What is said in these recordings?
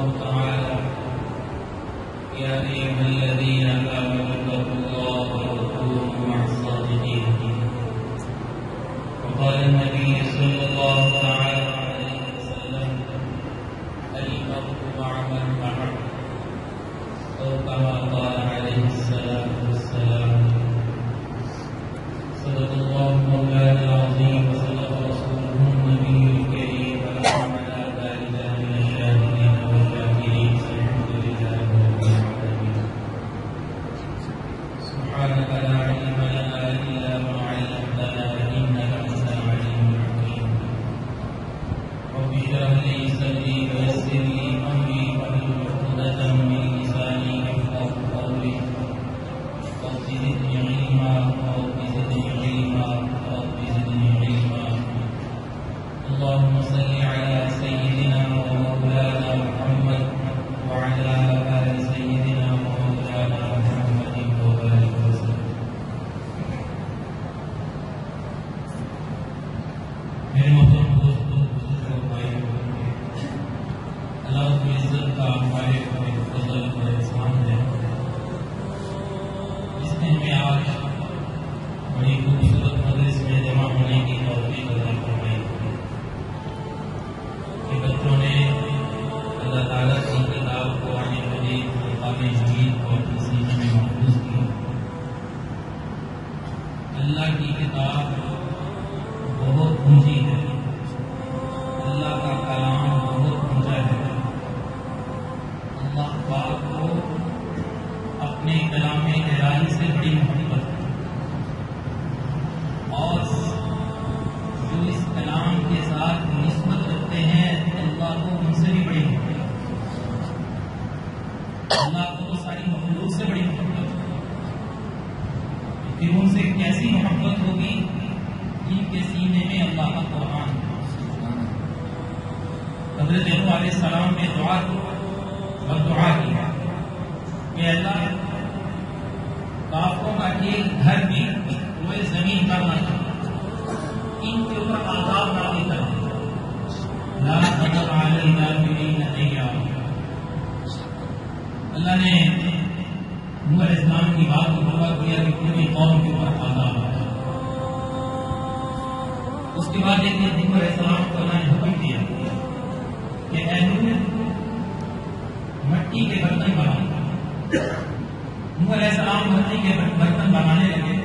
الله تعالى: يا أيها الذين آمنوا اتقوا الله وكونوا مع الصادقين. وقال النبي صلى الله تعالى عليه وسلم: المرء مع من أحب، أو كما قال عليه الصلاة والسلام. صدق الله مولانا العظيم وصدق رسوله النبي الكريم ونعمنا ذلك من الشاهدين والشاكرين. الحمد لله رب العالمين. سبحانك لا علم لنا إلا ما علمتنا إنك أنت العليم الحكيم. رب اشرح لي صدري ويسر لي أمري واحلل عقدة من لساني يفقهوا قولي. رب زدني علما رب زدني علما رب زدني علما. اللهم صل على سيدنا ومولانا محمد وعلى آل سيدنا ومولانا محمد وبارك وسلم. میرے محترم دوستوں، بزرگوں، بھائیوں، اللہ رب العزت کا ہمارے اوپر فضل اور احسان ہے جس نے ہمیں آج بڑی خوبصورت مجلس میں جمع ہونے کی توفیق عطا فرمائی کہ بچوں نے اللہ تعالیٰ کی کتاب کو آنے والے مقام حمید اور سینے میں محفوظ کی. اللہ کی کتاب بہت اونچی ہے، اللہ کا کلام بہت اونچا ہے. اللہ پاک کو اپنے کلام الہی سے بڑی محبت ہے، اور جو اس کلام کے ساتھ نسبت رکھتے ہیں اللہ کو ان سے بھی بڑی محبت ہے. اللہ کو تو ساری مخلوق سے بڑی محبت ہے، پھر ان سے کیسی محبت ہوگی جن کے سینے میں اللہ کا قرآن ہے. حضرت نوح علیہ السلام نے دعا کی کہ اللہ کافروں کا ایک گھر بھی روئے زمین پر نہ تھا، ان کے اوپر عذاب نازل کر دے. لا تذر علی الکافرین دیارا. اللہ نے نوح علیہ السلام کی بات کو پورا کیا کہ پوری قوم کے اوپر عذاب ہے. اس کے بعد ایک دن نوح علیہ السلام کو اللہ نے حکم دیا کہ اے نوح مٹی کے برتن بنا. نوح علیہ السلام مٹی کے برتن بنانے لگے.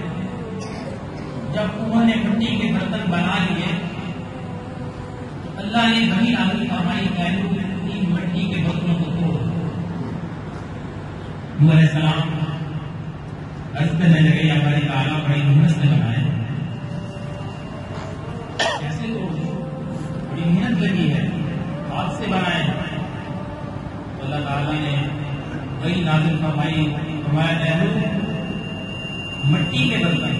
جب انہوں نے مٹی کے برتن بنا لیے تو اللہ نے وہی نازل فرمائی کہ اے نوح ان مٹی کے برتنوں کو توڑ. نوح علیہ السلام عرض کرنے لگے یا باری تعالیٰ بڑی محنت سے بنائے، کیسے توڑ دیں؟ بڑی محنت لگی ہے، ہاتھ سے بنائے. اللہ تعالیٰ نے وہی نازل فرمائی فرمایا مٹی کے برتن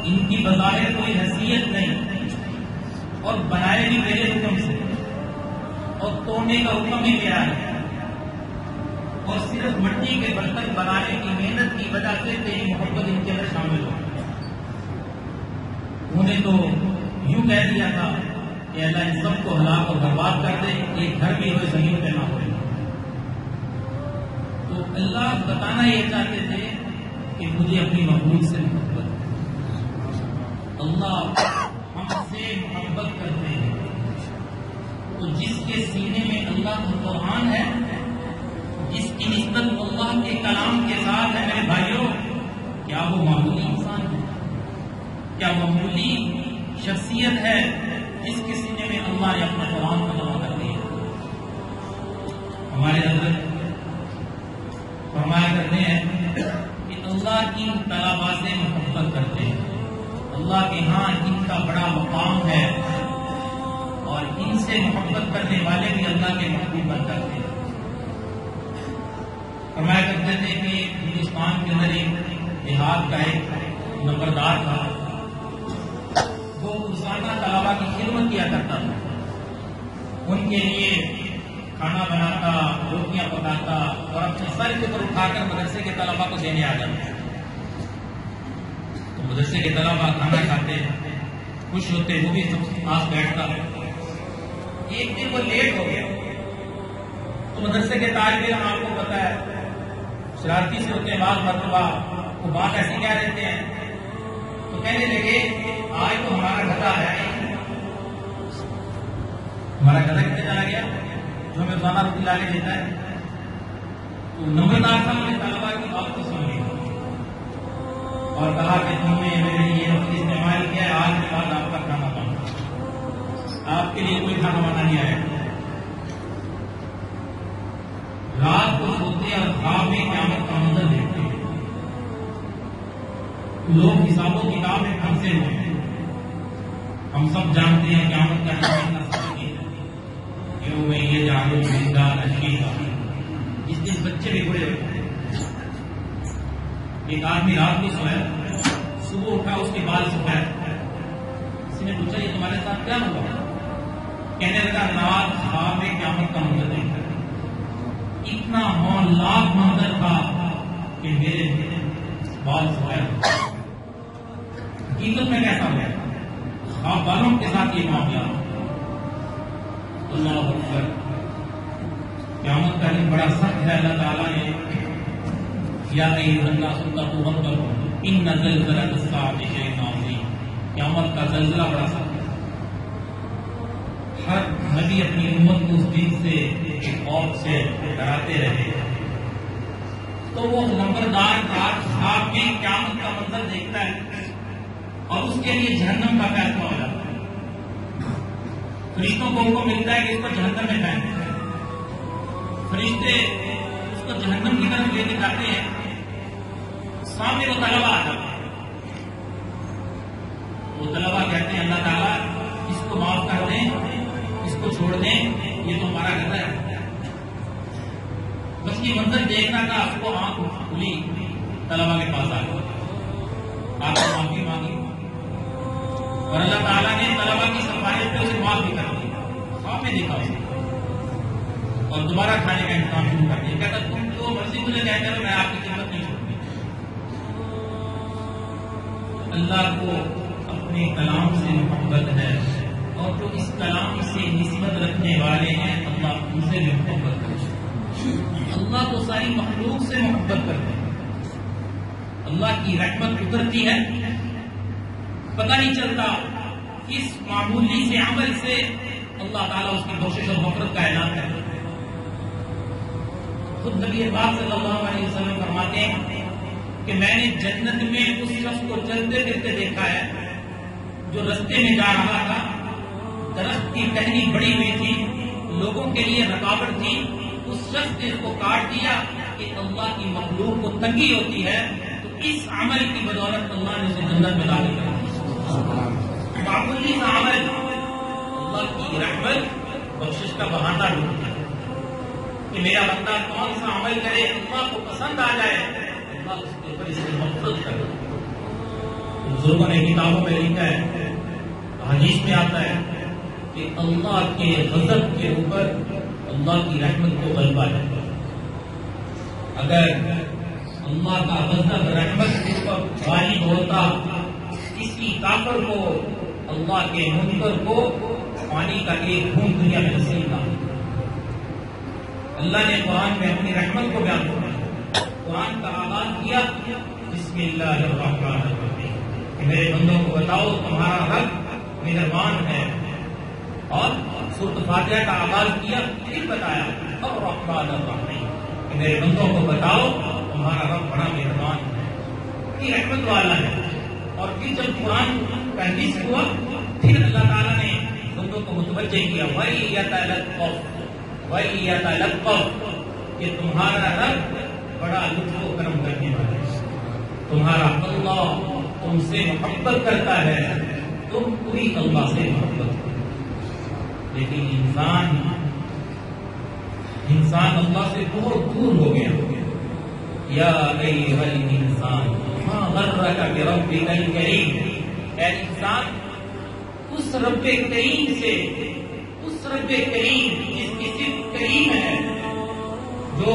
ان کی بظاہر کوئی حیثیت نہیں، اور بنائے بھی میرے حکم سے، اور توڑنے کا حکم بھی میرا ہے، اور صرف مٹی کے برتن بنانے کی محنت کی وجہ سے تیری محبت ان کے اندر شامل ہو. انہوں نے تو یوں کہہ دیا تھا کہ اللہ ان سب کو ہلاک اور برباد کر دے، ایک گھر بھی ہوئے زمین پہ نہ ہوئے. تو اللہ بتانا یہ چاہتے تھے کہ مجھے اپنی محبوب سے محبت ہے. اللہ ہم سے محبت کرتے ہیں، تو جس کے سینے میں اللہ کا قرآن ہے، جس کی نسبت اللہ کے کلام کے ساتھ ہے، میرے بھائیوں، کیا وہ معمولی انسان ہے؟ کیا معمولی شخصیت ہے جس کے سینے میں اللہ نے اپنا قرآن کو جمع کر دیا؟ ہمارے حضرت فرمایا کرتے ہیں کہ اللہ کی طلباء سے محبت کرتے ہیں، اللہ کے ہاں ان کا بڑا مقام ہے، اور ان سے محبت کرنے والے بھی اللہ کے محبوب بن کرتے ہیں. فرمایا کرتے تھے کہ ہندوستان کے اندر ایک دیہات کا ایک نمبردار تھا، وہ روزانہ طلباء کی خدمت کیا کرتا تھا. ان کے لیے کھانا بناتا، روٹیاں پکاتا، اور اپنے سر کے اوپر اٹھا کر مدرسے کے طلباء کو دینے آ جاتا. تو مدرسے کے طلباء کھانا کھاتے، خوش ہوتے، وہ بھی پاس بیٹھتا. ایک دن وہ لیٹ ہو گیا تو مدرسے کے طالب علم آپ کو پتا ہے شرارتی سے ہوتے ہیں، بعض مرتبہ وہ بات ایسی کہہ دیتے ہیں، تو کہنے لگے آج تو ہمارا گدھا ہے، ہمارا گدھا کتنے چلا گیا جو ہمیں روزانہ روٹی لا کے دیتا ہے. تو نمبردار صاحب نے طلبا کی بات کو سمجھی اور کہا کہ تم نے میرے لیے وقت استعمال کیا ہے، آج کے بعد آپ کا کھانا بند، آپ کے لیے کوئی کھانا وانا نہیں آئے. رات کو سوتے اور خواب میں قیامت کا منظر دیکھتے ہیں. لوگ حساب و کتاب میں پھنسے ہوئے ہیں. ہم سب جانتے ہیں قیامت کا کیوں میں یہ جانو زندہ نشیدہ، جس دن بچے بھی بڑے ہوتے ہیں. ایک آدمی رات کو سویا، صبح اٹھا اس کے بال سفید. کسی نے پوچھا یہ تمہارے ساتھ کیا ہوا؟ کہنے لگا رات خواب میں قیامت کا منظر دیکھا، اتنا ہولناک منظر تھا کہ میرے بال سفید. حقیقت میں کیسا ہوا؟ خواب والوں کے ساتھ یہ معاملہ. اللہ اکبر. قیامت کا دن بڑا سخت ہے. اللہ تعالیٰ نے یا ایھا الناس اتقوا ربکم ان زلزلۃ الساعۃ شیء عظیم، قیامت کا زلزلہ بڑا سخت ہے. ہر نبی اپنی امت کو اس دن سے ایک خوف سے ڈراتے رہے. تو وہ نمبردار رات خواب میں قیامت کا منظر دیکھتا ہے اور اس کے لیے جہنم کا فیصلہ ہو جاتا ہے. فرشتوں کو حکم ملتا ہے کہ اس کو جہنم میں پھینکیں. فرشتے اس کو جہنم کی طرف لے کے جاتے ہیں. سامنے وہ طلبا آ جاتے ہیں. وہ طلبا کہتے ہیں اللہ تعالیٰ اس کو معاف کر دیں، اس کو چھوڑ دیں، یہ تو ہمارا گدھا ہے. بس یہ منظر دیکھنا تھا. اس کو آنکھ کھلی، طلبا کے پاس آ گئی، آپ کو معافی مانگی اور اللہ تعالیٰ نے طلبا کی سفارش پہ اسے معاف بھی کر دی. خواب میں دیکھا اسے اور دوبارہ کھانے کا انتظام شروع کر دیا. کہتا تم جو مرضی مجھے کہتے ہو، میں آپ کی خدمت نہیں چھوڑتی. اللہ کو اپنے کلام سے محبت ہے اور جو اس کلام سے نسبت رکھنے والے ہیں اللہ ان سے بھی محبت کرتے ہیں. اللہ کو ساری مخلوق سے محبت کرتے ہیں. اللہ کی رحمت اترتی ہے، پتہ نہیں چلتا اس معمولی سے عمل سے اللہ تعالیٰ اس کی بخشش اور مغفرت کا اعلان کرتا ہے. خود نبی پاک صلی اللہ علیہ وسلم فرماتے ہیں کہ میں نے جنت میں اس شخص کو چلتے پھرتے دیکھا ہے جو رستے میں جا رہا تھا. درخت کی ٹہنی بڑی ہوئی تھی، لوگوں کے لیے رکاوٹ تھی. اس شخص نے اس کو کاٹ دیا کہ اللہ کی مخلوق کو تنگی ہوتی ہے، تو اس عمل کی بدولت اللہ نے اسے جنت میں داخل کر دیا. معمولی کا عمل اللہ کی رحمت بخشش کا بہانہ ڈھونڈتا ہے کہ میرا بندہ کون سا عمل کرے اللہ کو پسند آ جائے، اللہ اس کے اوپر اس کی محبت کرے. بزرگوں نے کتابوں میں لکھا ہے، حدیث میں آتا ہے کہ اللہ کے غضب کے اوپر اللہ کی رحمت کو غلبہ ہے. اگر اللہ کا غضب رحمت کے اوپر غالب ہوتا، کسی کافر کو، اللہ کے منکر کو پانی کا ایک بوند دنیا میں نصیب نہ. اللہ نے قرآن میں اپنی رحمت کو بیان کیا. قرآن کا آغاز کیا بسم اللہ الرحمن الرحیم کہ میرے بندوں کو بتاؤ تمہارا رب مہربان ہے. اور سورۃ فاتحہ کا آغاز کیا، پھر بتایا الرحمن الرحیم کہ میرے بندوں کو بتاؤ تمہارا رب بڑا مہربان ہے، کی رحمت والا ہے. اور پھر جب قرآن کا نصف ہوا، پھر اللہ تعالیٰ نے بندوں کو متوجہ کیا وَيَتَلَطَّفُ کہ تمہارا رب بڑا لطف و کرم کرنے والا ہے. تمہارا اللہ تم سے محبت کرتا ہے، تم پوری اللہ سے محبت کرو. لیکن انسان اللہ سے بہت دور ہو گیا. یا ایھا الانسان ما غرک بربک الکریم، اے انسان اس رب کریم سے، اس رب کریم جس کی صفت کریم ہے، جو